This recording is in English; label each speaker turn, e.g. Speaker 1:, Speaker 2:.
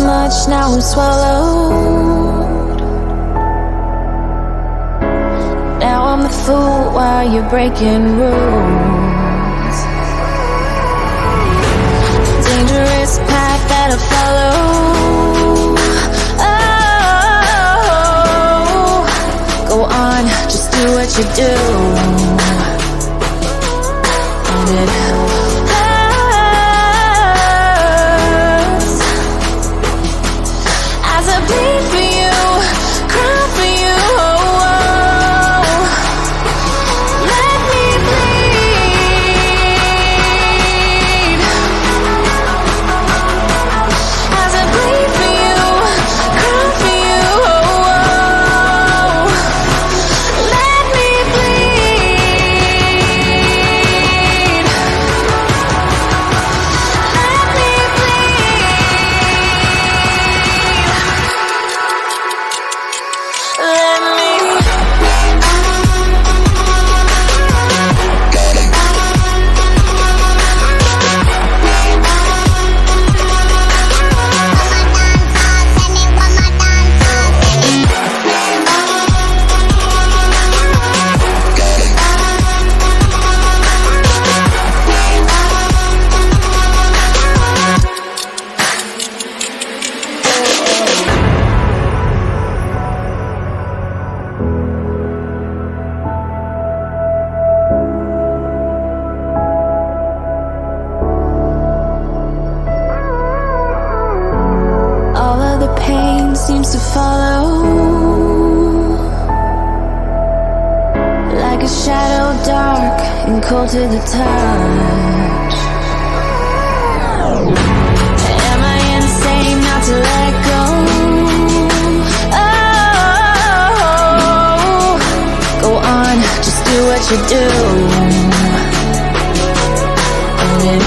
Speaker 1: much, now I'm swallowed. Now I'm the fool while you're breaking rules. Dangerous path that I follow. Oh, go on, just do what you do. And it hurts as I bleed for you, cry for you. Let me bleed as I bleed for you, cry for you. Let me bleed. Let me bleed. Let me. All of the pain seems to follow, like a shadow dark and cold to the touch. Am I insane not to let go? Oh, go on, just do what you do. And it